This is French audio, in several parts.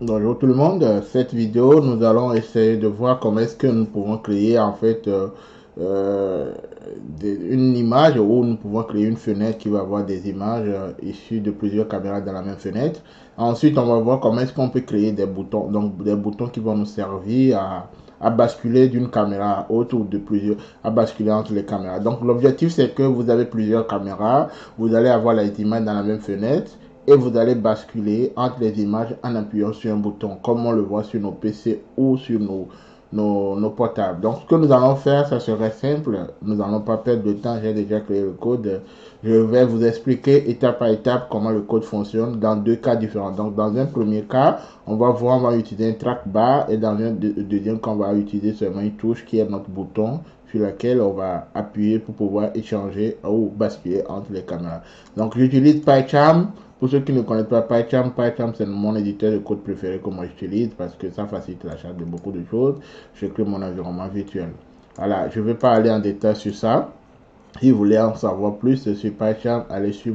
Bonjour tout le monde. Cette vidéo, nous allons essayer de voir comment est-ce que nous pouvons créer en fait euh, une image où nous pouvons créer une fenêtre qui va avoir des images issues de plusieurs caméras dans la même fenêtre. Ensuite, on va voir comment est-ce qu'on peut créer des boutons, donc des boutons qui vont nous servir à basculer d'une caméra à autre ou de plusieurs, à basculer entre les caméras. Donc l'objectif c'est que vous avez plusieurs caméras, vous allez avoir les images dans la même fenêtre et vous allez basculer entre les images en appuyant sur un bouton, comme on le voit sur nos PC ou sur nos portables. Donc, ce que nous allons faire, ça serait simple. Nous n'allons pas perdre de temps. J'ai déjà créé le code. Je vais vous expliquer étape par étape comment le code fonctionne dans deux cas différents. Donc, dans un premier cas, on va voir, on va utiliser un trackbar et dans un deuxième cas, on va utiliser seulement une touche qui est notre bouton sur laquelle on va appuyer pour pouvoir échanger ou basculer entre les caméras. Donc, j'utilise PyCharm. Pour ceux qui ne connaissent pas PyCharm, PyCharm c'est mon éditeur de code préféré que moi j'utilise parce que ça facilite la charge de beaucoup de choses. Je crée mon environnement virtuel. Voilà, je ne vais pas aller en détail sur ça. Si vous voulez en savoir plus sur PyCharm, allez sur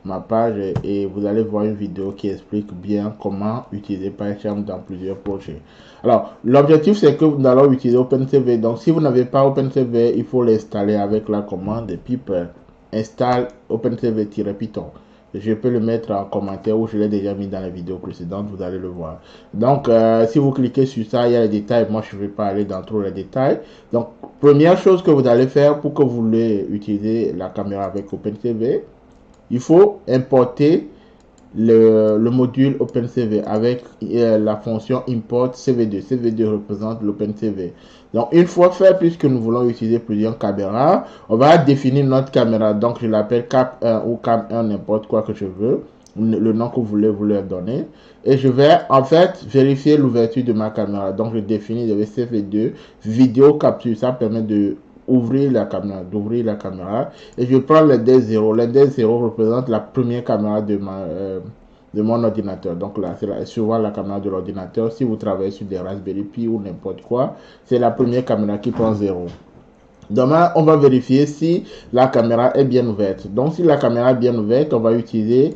ma page et vous allez voir une vidéo qui explique bien comment utiliser PyCharm dans plusieurs projets. Alors, l'objectif c'est que nous allons utiliser OpenCV. Donc, si vous n'avez pas OpenCV, il faut l'installer avec la commande pip install OpenCV-Python. Je peux le mettre en commentaire ou je l'ai déjà mis dans la vidéo précédente, vous allez le voir. Donc, si vous cliquez sur ça, il y a les détails. Moi, je ne vais pas aller dans trop les détails. Donc, première chose que vous allez faire pour que vous voulez utiliser la caméra avec OpenCV, il faut importer le module OpenCV avec la fonction import CV2. CV2 représente l'OpenCV. Donc, une fois fait, puisque nous voulons utiliser plusieurs caméras, on va définir notre caméra. Donc, je l'appelle Cap1 ou Cam1, n'importe quoi que je veux, le nom que vous voulez vous leur donner. Et je vais en fait vérifier l'ouverture de ma caméra. Donc, je définis le CV2 vidéo capture. Ça permet de d'ouvrir la caméra et je prends l'index 0. L'index 0 représente la première caméra de mon ordinateur. Donc là, c'est souvent la caméra de l'ordinateur. Si vous travaillez sur des Raspberry Pi ou n'importe quoi, c'est la première caméra qui prend 0. Demain, on va vérifier si la caméra est bien ouverte. Donc, si la caméra est bien ouverte, on va utiliser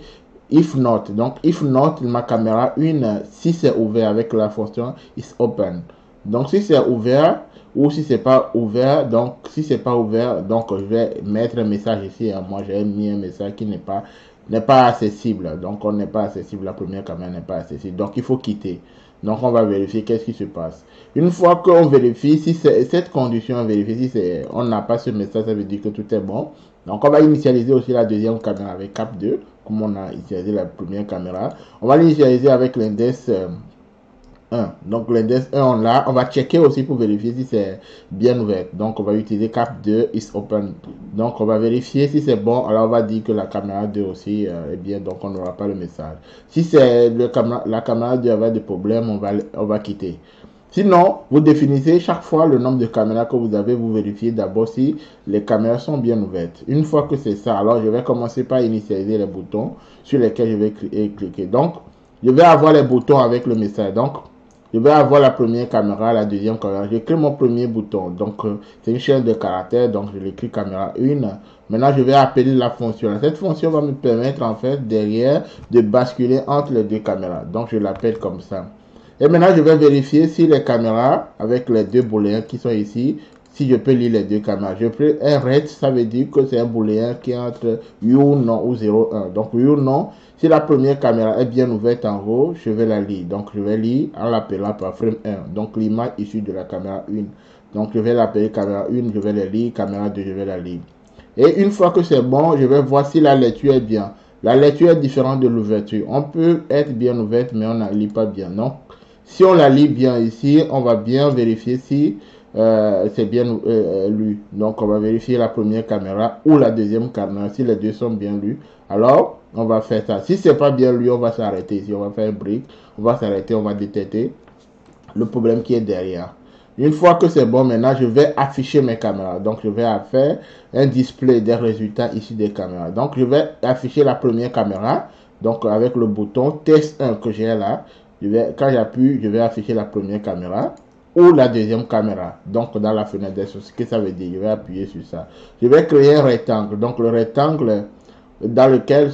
if not. Donc, if not, ma caméra 1, si c'est ouvert avec la fonction is open. Donc, si c'est ouvert ou si c'est pas ouvert, donc si c'est pas ouvert, donc je vais mettre un message ici. Moi, j'ai mis un message qui n'est pas accessible. Donc, on n'est pas accessible. La première caméra n'est pas accessible. Donc, il faut quitter. Donc, on va vérifier qu'est-ce qui se passe. Une fois qu'on vérifie, si cette condition est vérifiée, si on n'a pas ce message, ça veut dire que tout est bon. Donc, on va initialiser aussi la deuxième caméra avec Cap2, comme on a initialisé la première caméra. On va l'initialiser avec l'index 1. Donc, l'index 1, on va checker aussi pour vérifier si c'est bien ouvert. Donc, on va utiliser Cap2 is open. Donc, on va vérifier si c'est bon. Alors, on va dire que la caméra 2 aussi est bien. Donc, on n'aura pas le message. Si c'est la caméra 2 avait des problèmes, on va quitter. Sinon, vous définissez chaque fois le nombre de caméras que vous avez. Vous vérifiez d'abord si les caméras sont bien ouvertes. Une fois que c'est ça, alors je vais commencer par initialiser les boutons sur lesquels je vais cliquer. Donc, je vais avoir les boutons avec le message. Donc, je vais avoir la première caméra, la deuxième caméra. Je crée mon premier bouton. Donc, c'est une chaîne de caractères. Donc, je l'écris caméra 1. Maintenant, je vais appeler la fonction. Cette fonction va me permettre, en fait, derrière, de basculer entre les deux caméras. Donc, je l'appelle comme ça. Et maintenant, je vais vérifier si les caméras, avec les deux booléens qui sont ici, si je peux lire les deux caméras. Je prends un ret, ça veut dire que c'est un booléen qui est entre oui ou non ou 0, 1. Donc, oui ou non. Si la première caméra est bien ouverte en haut, je vais la lire. Donc, je vais lire en l'appelant par frame 1. Donc, l'image issue de la caméra 1. Donc, je vais l'appeler caméra 1, je vais la lire. Caméra 2, je vais la lire. Et une fois que c'est bon, je vais voir si la lecture est bien. La lecture est différente de l'ouverture. On peut être bien ouverte, mais on ne lit pas bien. Donc, si on la lit bien ici, on va bien vérifier si c'est bien lu. Donc, on va vérifier la première caméra ou la deuxième caméra. Si les deux sont bien lus, alors on va faire ça. Si c'est pas bien lu, on va s'arrêter ici. On va faire un break. On va s'arrêter, on va détecter le problème qui est derrière. Une fois que c'est bon, maintenant, je vais afficher mes caméras. Donc, je vais faire un display des résultats ici des caméras. Donc, je vais afficher la première caméra. Donc, avec le bouton test 1 que j'ai là, quand j'appuie, je vais afficher la première caméra ou la deuxième caméra. Donc, dans la fenêtre des choses, ce que ça veut dire, je vais appuyer sur ça. Je vais créer un rectangle. Donc, le rectangle dans lequel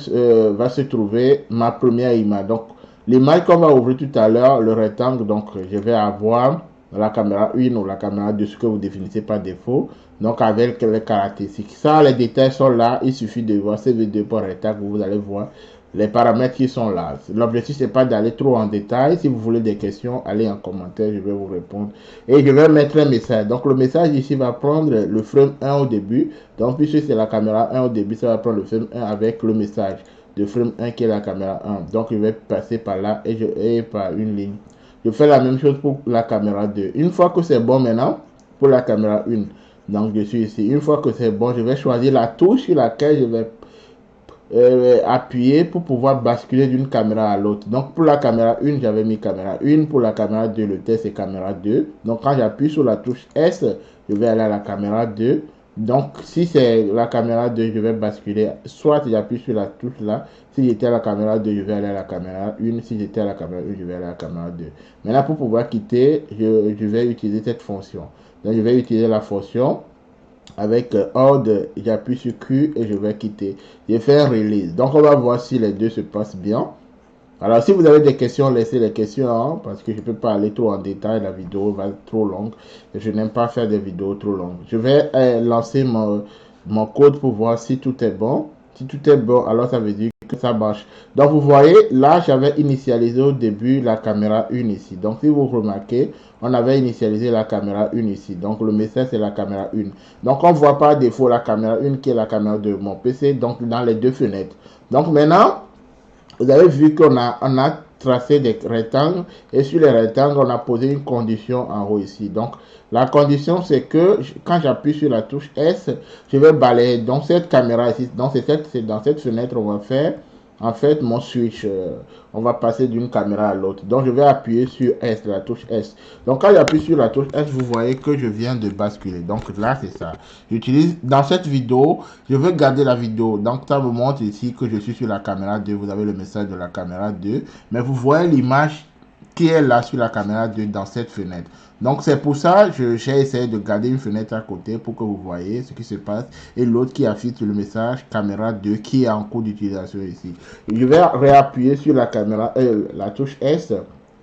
va se trouver ma première image. Donc, L'image qu'on va ouvrir tout à l'heure, le rectangle, donc je vais avoir la caméra 1 ou la caméra 2, ce que vous définissez par défaut, donc avec les caractéristiques. Ça, les détails sont là, il suffit de voir ces vidéos par rectangle, vous allez voir les paramètres qui sont là. L'objectif, c'est pas d'aller trop en détail. Si vous voulez des questions, allez en commentaire, je vais vous répondre. Et je vais mettre un message. Donc, le message ici va prendre le frame 1 au début. Donc, puisque c'est la caméra 1 au début, ça va prendre le frame 1 avec le message de frame 1 qui est la caméra 1. Donc, je vais passer par là et par une ligne. Je fais la même chose pour la caméra 2. Une fois que c'est bon maintenant, pour la caméra 1, donc je suis ici. Une fois que c'est bon, je vais choisir la touche sur laquelle je vais appuyer pour pouvoir basculer d'une caméra à l'autre. Donc pour la caméra 1, j'avais mis caméra 1. Pour la caméra 2, le test c'est caméra 2. Donc quand j'appuie sur la touche S, je vais aller à la caméra 2. Donc si c'est la caméra 2, je vais basculer. Soit j'appuie sur la touche là. Si j'étais à la caméra 2, je vais aller à la caméra 1. Si j'étais à la caméra 1, je vais aller à la caméra 2. Maintenant pour pouvoir quitter, je vais utiliser cette fonction. Donc je vais utiliser la fonction avec ordre, j'appuie sur Q et je vais quitter. Je fais un release. Donc on va voir si les deux se passent bien. Alors si vous avez des questions, laissez les questions hein, parce que je ne peux pas aller trop en détail, la vidéo va être trop longue. Et je n'aime pas faire des vidéos trop longues. Je vais lancer mon code pour voir si tout est bon. Si tout est bon, alors ça veut dire que ça marche. Donc vous voyez, là j'avais initialisé au début la caméra 1 ici. Donc si vous remarquez, on avait initialisé la caméra 1 ici. Donc le message c'est la caméra 1. Donc on voit par défaut la caméra 1 qui est la caméra de mon PC. Donc dans les deux fenêtres. Donc maintenant, vous avez vu qu'on a tracé des rectangles et sur les rectangles, on a posé une condition en haut ici. Donc, la condition, c'est que quand j'appuie sur la touche S, je vais balayer. Donc, cette caméra ici, c'est dans cette fenêtre, on va faire en fait mon switch. On va passer d'une caméra à l'autre. Donc, je vais appuyer sur S, la touche S. Donc, quand j'appuie sur la touche S, vous voyez que je viens de basculer. Donc, là, c'est ça. J'utilise dans cette vidéo, je veux garder la vidéo. Donc, ça me montre ici que je suis sur la caméra 2. Vous avez le message de la caméra 2. Mais vous voyez l'image qui est là sur la caméra 2 dans cette fenêtre. Donc c'est pour ça que j'ai essayé de garder une fenêtre à côté pour que vous voyez ce qui se passe et l'autre qui affiche le message caméra 2 qui est en cours d'utilisation ici. Je vais réappuyer sur la caméra, la touche S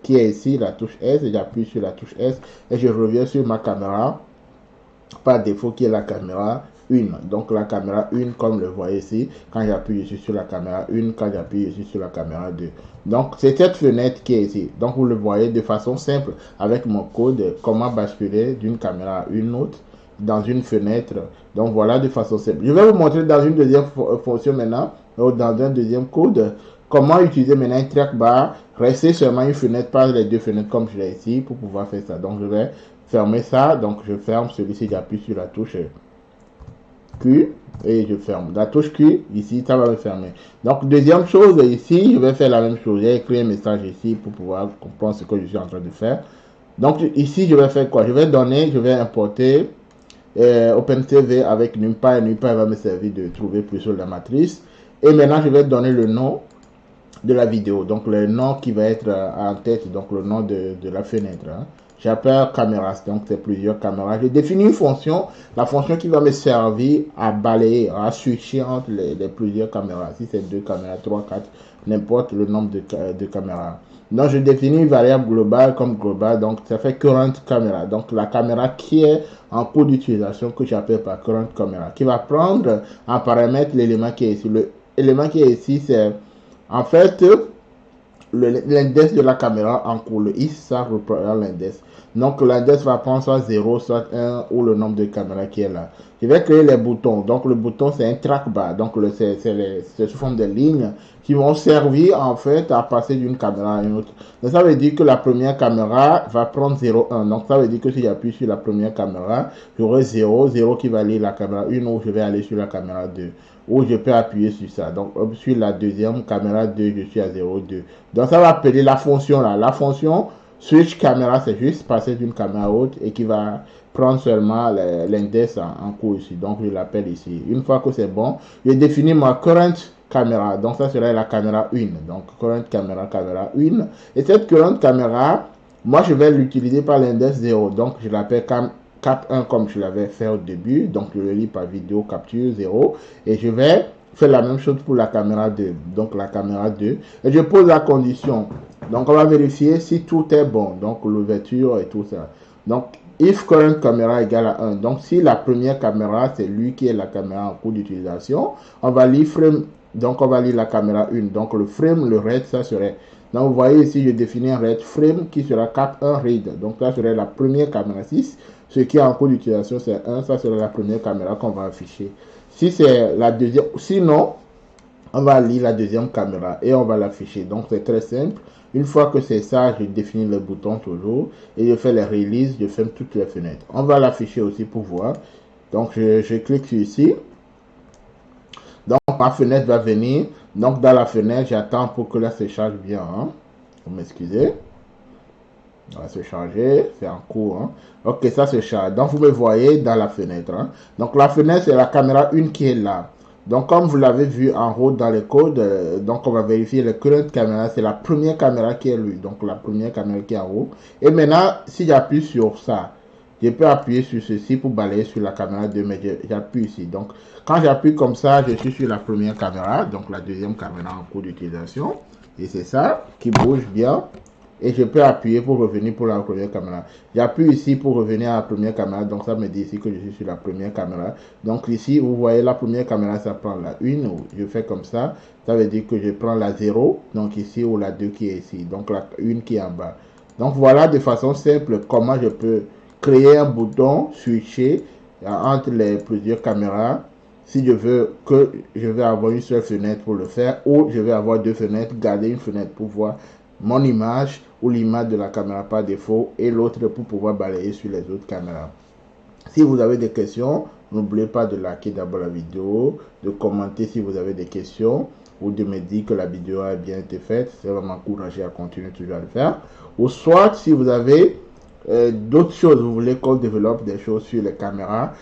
qui est ici, la touche S, et j'appuie sur la touche S et je reviens sur ma caméra par défaut qui est la caméra 1. Donc la caméra 1 comme le voyez ici, quand j'appuie je suis sur la caméra 1, quand j'appuie je suis sur la caméra 2. Donc c'est cette fenêtre qui est ici. Donc vous le voyez de façon simple avec mon code comment basculer d'une caméra à une autre dans une fenêtre. Donc voilà de façon simple. Je vais vous montrer dans une deuxième fonction maintenant, ou dans un deuxième code, comment utiliser maintenant un trackbar, rester seulement une fenêtre, pas les deux fenêtres comme je l'ai ici pour pouvoir faire ça. Donc je vais fermer ça, donc je ferme celui-ci, j'appuie sur la touche Q et je ferme. La touche Q, ici, ça va me fermer. Donc, deuxième chose, ici, je vais faire la même chose. J'ai écrit un message ici pour pouvoir comprendre ce que je suis en train de faire. Donc, ici, je vais faire quoi? Je vais importer OpenCV avec NumPy. NumPy va me servir de trouver plus sur la matrice. Et maintenant, je vais donner le nom de la vidéo. Donc, le nom qui va être en tête, donc le nom de la fenêtre. Hein. J'appelle caméras, donc c'est plusieurs caméras. Je définis une fonction, la fonction qui va me servir à balayer, à switcher entre les plusieurs caméras. Si c'est 2 caméras, 3, 4, n'importe le nombre de caméras. Donc je définis une variable globale comme globale, donc ça fait current caméra. Donc la caméra qui est en cours d'utilisation que j'appelle par current caméra, qui va prendre en paramètre l'élément qui est ici. L'élément qui est ici, c'est en fait l'index de la caméra en cours. Le X, ça représente l'index. Donc l'index va prendre soit 0, soit 1 ou le nombre de caméras qui est là. Je vais créer les boutons. Donc le bouton c'est un trackbar. Donc c'est sous forme de lignes qui vont servir en fait à passer d'une caméra à une autre. Donc ça veut dire que la première caméra va prendre 0, 1. Donc ça veut dire que si j'appuie sur la première caméra, j'aurai 0, 0 qui va aller la caméra 1 ou je vais aller sur la caméra 2. Ou je peux appuyer sur ça. Donc sur la deuxième caméra 2, je suis à 0, 2. Donc ça va appeler la fonction là. La fonction switch caméra, c'est juste passer d'une caméra à l'autre et qui va prendre seulement l'index en cours ici. Donc je l'appelle ici. Une fois que c'est bon, je définis ma current caméra. Donc ça serait la caméra 1. Donc current caméra, caméra 1. Et cette current caméra, moi je vais l'utiliser par l'index 0. Donc je l'appelle cap 1 comme je l'avais fait au début. Donc je le lis par vidéo capture 0. Et je vais fais la même chose pour la caméra 2. Donc la caméra 2. Et je pose la condition. Donc on va vérifier si tout est bon. Donc l'ouverture et tout ça. Donc if current camera égale à 1. Donc si la première caméra, c'est lui qui est la caméra en cours d'utilisation, on va lire frame. Donc on va lire la caméra 1. Donc le frame, le read, ça serait. Donc vous voyez ici, je définis un read frame qui sera cap 1 read. Donc ça serait la première caméra 6. Ce qui est en cours d'utilisation, c'est 1. Ça serait la première caméra qu'on va afficher. Si c'est la deuxième, sinon, on va lire la deuxième caméra et on va l'afficher. Donc c'est très simple. Une fois que c'est ça, je définis le bouton toujours et je fais les releases, je ferme toutes les fenêtres. On va l'afficher aussi pour voir. Donc je clique sur ici. Donc ma fenêtre va venir. Donc dans la fenêtre, j'attends pour que là se charge bien. Hein. Vous m'excusez. On va se charger, c'est en cours. Hein. Ok, ça se charge. Donc vous me voyez dans la fenêtre. Hein. Donc la fenêtre, c'est la caméra 1 qui est là. Donc comme vous l'avez vu en haut dans le code, donc on va vérifier le current caméra, c'est la première caméra qui est lui. Donc la première caméra qui est en haut. Et maintenant, si j'appuie sur ça, je peux appuyer sur ceci pour balayer sur la caméra 2, mais j'appuie ici. Donc quand j'appuie comme ça, je suis sur la première caméra, donc la deuxième caméra en cours d'utilisation. Et c'est ça qui bouge bien. Et je peux appuyer pour revenir pour la première caméra. J'appuie ici pour revenir à la première caméra. Donc ça me dit ici que je suis sur la première caméra. Donc ici, vous voyez la première caméra, ça prend la 1. Je fais comme ça. Ça veut dire que je prends la 0. Donc ici, ou la 2 qui est ici. Donc la 1 qui est en bas. Donc voilà de façon simple comment je peux créer un bouton, switcher entre les plusieurs caméras. Si je veux que je vais avoir une seule fenêtre pour le faire, ou je vais avoir deux fenêtres, garder une fenêtre pour voir mon image ou l'image de la caméra par défaut et l'autre pour pouvoir balayer sur les autres caméras. Si vous avez des questions, n'oubliez pas de liker d'abord la vidéo, de commenter si vous avez des questions ou de me dire que la vidéo a bien été faite. Ça va m'encourager à continuer toujours à le faire. Ou soit si vous avez d'autres choses, vous voulez qu'on développe des choses sur les caméras,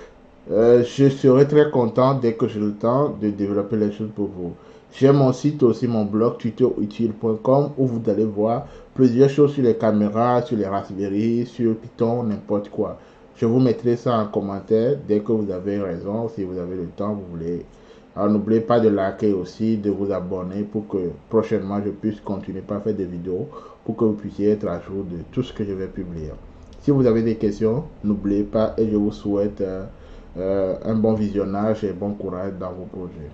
je serai très content dès que j'ai le temps de développer les choses pour vous. J'ai mon site aussi, mon blog tutoutile.com où vous allez voir plusieurs choses sur les caméras, sur les Raspberry, sur Python, n'importe quoi. Je vous mettrai ça en commentaire dès que vous avez raison, si vous avez le temps, vous voulez. Alors n'oubliez pas de liker aussi, de vous abonner pour que prochainement je puisse continuer à faire des vidéos pour que vous puissiez être à jour de tout ce que je vais publier. Si vous avez des questions, n'oubliez pas et je vous souhaite un bon visionnage et bon courage dans vos projets.